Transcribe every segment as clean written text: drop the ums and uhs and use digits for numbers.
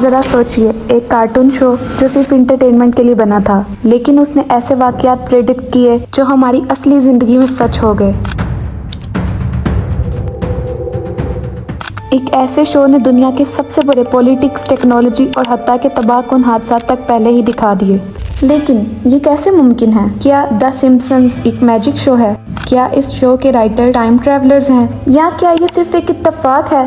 जरा सोचिए, एक कार्टून शो जो सिर्फ इंटरटेनमेंट के लिए बना था, लेकिन उसने ऐसे वाकयात प्रेडिक्ट किए जो हमारी असली जिंदगी में सच हो गए। एक ऐसे शो ने दुनिया के सबसे बड़े पॉलिटिक्स, टेक्नोलॉजी और हत्या के तबाहकुन हादसा तक पहले ही दिखा दिए। लेकिन ये कैसे मुमकिन है? क्या द सिम्पसंस एक मैजिक शो है? क्या इस शो के राइटर टाइम ट्रैवलर्स हैं? या क्या ये सिर्फ एक इत्तेफाक है?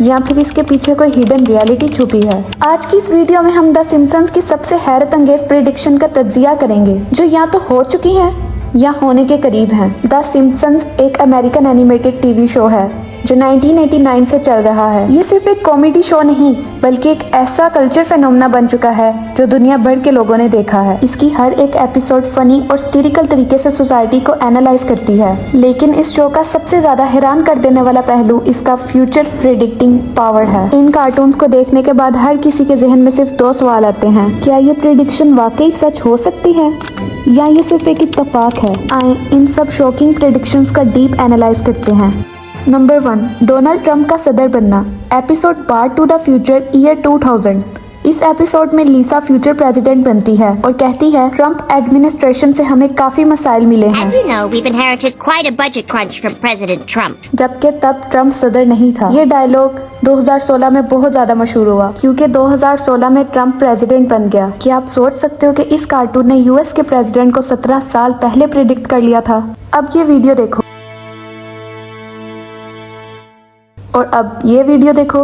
या फिर इसके पीछे कोई हिडन रियलिटी छुपी है? आज की इस वीडियो में हम द सिम्पसंस की सबसे हैरत अंगेज प्रेडिक्शन का तज्जिया करेंगे, जो या तो हो चुकी हैं या होने के करीब हैं। द सिम्पसंस एक अमेरिकन एनिमेटेड टीवी शो है जो 1989 से चल रहा है। ये सिर्फ एक कॉमेडी शो नहीं, बल्कि एक ऐसा कल्चर फेनोमेना बन चुका है जो दुनिया भर के लोगों ने देखा है। इसकी हर एक एपिसोड फनी और स्टेरिकल तरीके से सोसाइटी को एनालाइज करती है। लेकिन इस शो का सबसे ज्यादा हैरान कर देने वाला पहलू इसका फ्यूचर प्रेडिक्टिंग पावर है। इन कार्टून्स को देखने के बाद हर किसी के जहन में सिर्फ दो सवाल आते हैं: क्या ये प्रेडिक्शन वाकई सच हो सकती है या ये सिर्फ एक इत्तेफाक है? आए इन सब शॉकिंग प्रेडिक्शंस का डीप एनालाइज करते हैं। नंबर 1, डोनाल्ड ट्रंप का सदर बनना। Episode part two the future year 2000। इस एपिसोड में लिसा फ्यूचर प्रेसिडेंट बनती है और कहती है, ट्रंप एडमिनिस्ट्रेशन से हमें काफी मसाइल मिले हैं। As you know, we've inherited quite a budget crunch from President Trump. जबकि तब ट्रंप सदर नहीं था। ये डायलॉग 2016 में बहुत ज्यादा मशहूर हुआ क्योंकि 2016 में ट्रंप प्रेसिडेंट बन गया। क्या आप सोच सकते हो कि इस कार्टून ने यूएस के प्रेसिडेंट को 17 साल पहले प्रेडिक्ट कर लिया था? अब ये वीडियो देखो और अब ये वीडियो देखो।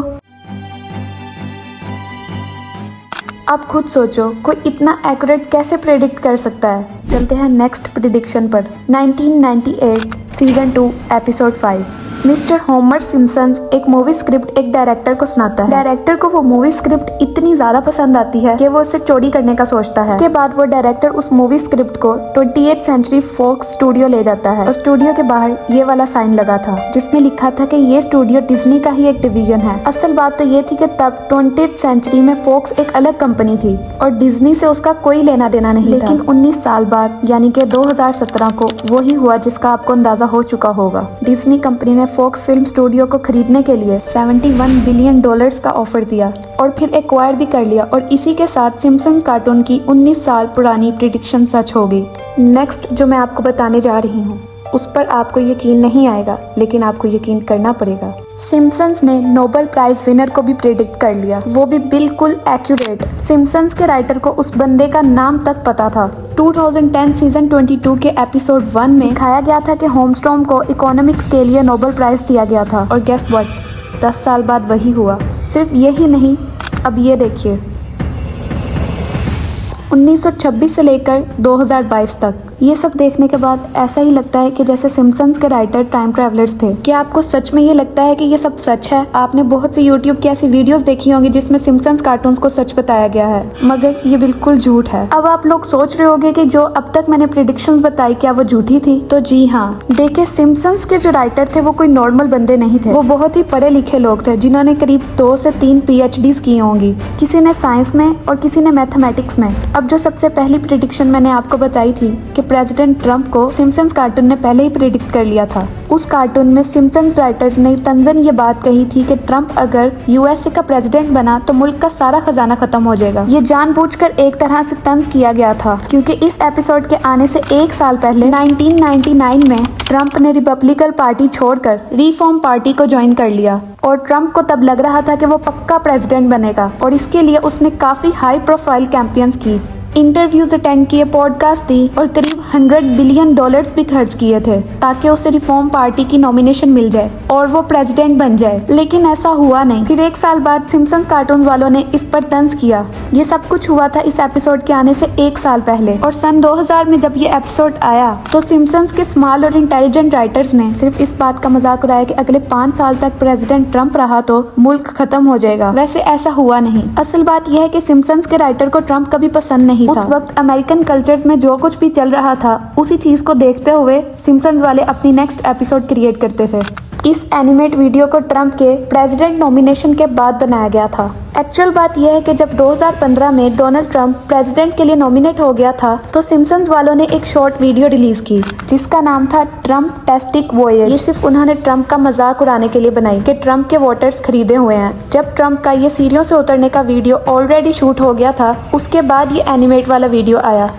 अब खुद सोचो, कोई इतना एक्यूरेट कैसे प्रेडिक्ट कर सकता है? चलते हैं नेक्स्ट प्रेडिक्शन पर। 1998 season 2 episode 5। Mister Homer Simpson एक मूवी स्क्रिप्ट एक डायरेक्टर को सुनाता है। डायरेक्टर को वो मूवी स्क्रिप्ट इतनी ज्यादा पसंद आती है कि वो उसे चोरी करने का सोचता है। उसके बाद वो डायरेक्टर उस मूवी स्क्रिप्ट को 20th सेंचुरी फॉक्स स्टूडियो ले जाता है और स्टूडियो के बाहर ये वाला साइन लगा था जिसमें लिखा था कि ये स्टूडियो डिज्नी का ही एक डिवीजन है। असल बात तो ये थी कि तब 20th सेंचुरी में फॉक्स एक अलग कंपनी थी और डिज्नी से उसका कोई लेना देना नहीं था। लेकिन 19 साल बाद यानी कि 2017 को वही हुआ जिसका आपको अंदाजा हो चुका होगा। डिज्नी कंपनी ने फॉक्स फिल्म स्टूडियो को खरीदने के लिए $71 बिलियन का ऑफर दिया और फिर एक्वायर भी कर लिया, और इसी के साथ सिम्पसन कार्टून की 19 साल पुरानी प्रेडिक्शन सच हो गई। नेक्स्ट जो मैं आपको बताने जा रही हूँ उस पर आपको यकीन नहीं आएगा, लेकिन आपको यकीन करना पड़ेगा। सिम्पसन्स ने नोबेल प्राइज विनर को भी प्रेडिक्ट कर लिया, वो भी बिल्कुल एक्यूरेट। सिम्पसन्स के राइटर को उस बंदे का नाम तक पता था। 2010 सीजन 22 के एपिसोड 1 में दिखाया गया था कि होमस्ट्रॉम को इकोनॉमिक्स के लिए नोबेल प्राइज दिया गया था, और गेस व्हाट, 10 साल बाद वही हुआ। सिर्फ यही नहीं, अब ये देखिए, 1926 से लेकर 2022 तक ये सब देखने के बाद ऐसा ही लगता है कि जैसे सिम्पसन्स के राइटर टाइम ट्रैवलर्स थे। क्या आपको सच में ये लगता है कि ये सब सच है? आपने बहुत सी यूट्यूब की ऐसी वीडियोस देखी होंगी जिसमें सिम्पसन्स कार्टून्स को सच बताया गया है, मगर ये बिल्कुल झूठ है। अब आप लोग सोच रहे होंगे कि जो अब तक मैंने प्रेडिक्शंस बताई क्या वो झूठी थी? तो जी हाँ, देखिए, सिम्पसन्स के जो राइटर थे वो कोई नॉर्मल बंदे नहीं थे। वो बहुत ही पढ़े लिखे लोग थे जिन्होंने करीब 2 से 3 PhDs की होंगी, किसी ने साइंस में और किसी ने मैथमेटिक्स में। अब जो सबसे पहली प्रेडिक्शन मैंने आपको बताई थी कि प्रेसिडेंट ट्रंप को सिम्पसन्स कार्टून ने पहले ही प्रेडिक्ट कर लिया था। उस कार्टून में सिम्पसन्स राइटर्स ने तंजन ये बात कही थी कि ट्रंप अगर यूएसए का प्रेसिडेंट बना तो मुल्क का सारा खजाना खत्म हो जाएगा। ये जानबूझकर एक तरह से तंज किया गया था क्योंकि इस एपिसोड के आने से 1 साल पहले 1999 में ट्रंप ने रिपब्लिकन पार्टी छोड़कर रिफॉर्म पार्टी को ज्वाइन कर लिया, और ट्रंप को तब लग रहा था कि वो पक्का प्रेसिडेंट बनेगा, और इसके लिए उसने काफी हाई प्रोफाइल कैंपेन्स की, इंटरव्यूज अटेंड किए, पॉडकास्ट दी और करीब $100 बिलियन भी खर्च किए थे ताकि उसे रिफॉर्म पार्टी की नॉमिनेशन मिल जाए और वो प्रेसिडेंट बन जाए। लेकिन ऐसा हुआ नहीं। फिर 1 साल बाद सिम्पसन्स कार्टून वालों ने इस पर तंज किया। ये सब कुछ हुआ था इस एपिसोड के आने से 1 साल पहले, और सन 2000 में जब ये एपिसोड आया तो सिम्पसन्स के स्मॉल और इंटेलिजेंट राइटर्स ने सिर्फ इस बात का मजाक उड़ाया कि अगले 5 साल तक प्रेसिडेंट ट्रंप रहा तो मुल्क खत्म हो जाएगा। वैसे ऐसा हुआ नहीं। असल बात यह है कि सिम्पसन्स के राइटर को ट्रंप कभी पसंद नहीं था। उस वक्त अमेरिकन कल्चर्स में जो कुछ भी चल रहा था उसी चीज को देखते हुए सिम्पसन्स वाले अपनी नेक्स्ट एपिसोड क्रिएट करते थे। इस एनिमेट वीडियो को ट्रंप के प्रेसिडेंट नॉमिनेशन के बाद बनाया गया था। एक्चुअल बात यह है कि जब 2015 में डोनाल्ड ट्रंप प्रेसिडेंट के लिए नॉमिनेट हो गया था तो सिम्पसन्स वालों ने एक शॉर्ट वीडियो रिलीज की जिसका नाम था ट्रंप टेस्टिक वोयेज। ये सिर्फ उन्होंने ट्रंप का मजाक उड़ाने के लिए बनाई कि ट्रंप के वोटर्स खरीदे हुए हैं। जब ट्रंप का ये सीढ़ियों से उतरने का वीडियो ऑलरेडी शूट हो गया था उसके बाद ये एनिमेट वाला वीडियो आया।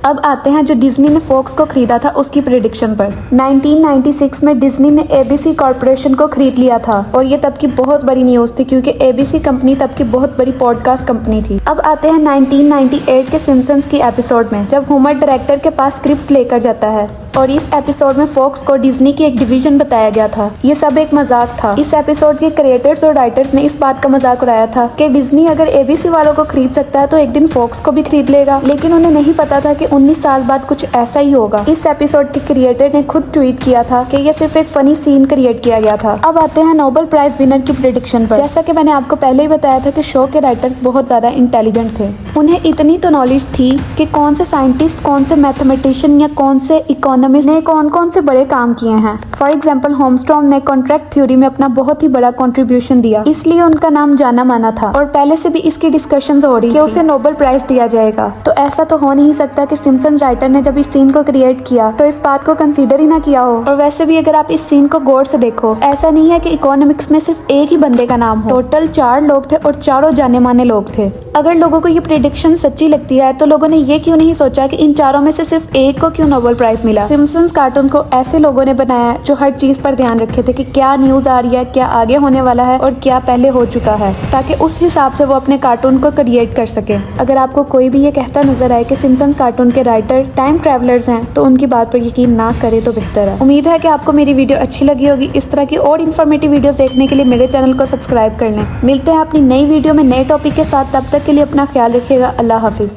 अब आते हैं जो डिज्नी ने फॉक्स को खरीदा था उसकी प्रेडिक्शन पर। 1996 में डिज्नी ने एबीसी कॉर्पोरेशन को खरीद लिया था और ये तब की बहुत बड़ी न्यूज थी क्योंकि एबीसी कंपनी तब की बहुत बड़ी पॉडकास्ट कंपनी थी। अब आते हैं 1998 के सिम्पसन्स की एपिसोड में जब होमर डायरेक्टर के पास स्क्रिप्ट लेकर जाता है और इस एपिसोड में फॉक्स को डिज्नी की एक डिवीजन बताया गया था। ये सब एक मजाक था। इस एपिसोड के क्रिएटर्स और राइटर्स ने इस बात का मजाक उड़ाया था कि डिज्नी अगर एबीसी वालों को खरीद सकता है तो एक दिन फॉक्स को भी खरीद लेगा, लेकिन उन्हें नहीं पता था कि 19 साल बाद कुछ ऐसा ही होगा। इस एपिसोड के क्रिएटर ने खुद ट्वीट किया था कि ये सिर्फ एक फनी सीन क्रिएट किया गया था। अब आते हैं नोबेल प्राइज विनर की प्रेडिक्शन पर। जैसा कि मैंने आपको पहले ही बताया था कि शो के राइटर्स बहुत ज्यादा इंटेलिजेंट थे। उन्हें इतनी तो नॉलेज थी कि कौन से साइंटिस्ट, कौन से मैथमेटिशियन या कौन से इकोनॉमिस्ट ने कौन कौन से बड़े काम किए हैं। फॉर एग्जाम्पल होमस्ट्रॉम ने कॉन्ट्रैक्ट थ्योरी में अपना बहुत ही बड़ा कंट्रीब्यूशन दिया, इसलिए उनका नाम जाना माना था और पहले से भी इसकी डिस्कशंस हो रही कि उसे नोबेल प्राइज दिया जाएगा। तो ऐसा तो हो नहीं सकता कि सिम्पसन राइटर ने जब इस सीन को क्रिएट किया तो इस बात को कंसीडर ही ना किया हो। और वैसे भी अगर आप इस सीन को गौर से देखो, ऐसा नहीं है कि इकोनॉमिक्स में सिर्फ एक ही बंदे का नाम हो। टोटल 4 लोग थे और चारों जाने माने लोग थे। अगर लोगों को ये प्रेडिक्शन सच्ची लगती है तो लोगों ने ये क्यों नहीं सोचा कि इन चारों में से सिर्फ एक को क्यों नोबेल प्राइज मिला। सिम्पसन्स कार्टून को ऐसे लोगों ने बनाया जो हर चीज पर ध्यान रखे थे कि क्या न्यूज आ रही है, क्या आगे होने वाला है और क्या पहले हो चुका है, ताकि उस हिसाब से वो अपने कार्टून को क्रिएट कर सके। अगर आपको कोई भी ये कहता नजर आए कि सिम्पसन्स कार्टून के राइटर टाइम ट्रैवलर्स हैं तो उनकी बात पर यकीन ना करे तो बेहतर है। उम्मीद है कि आपको मेरी वीडियो अच्छी लगी होगी। इस तरह की और इन्फॉर्मेटिव वीडियोस देखने के लिए मेरे चैनल को सब्सक्राइब कर लें। मिलते हैं अपनी नई वीडियो में नए टॉपिक के साथ। तब तक के लिए अपना ख्याल रखिएगा। अल्लाह हाफिज।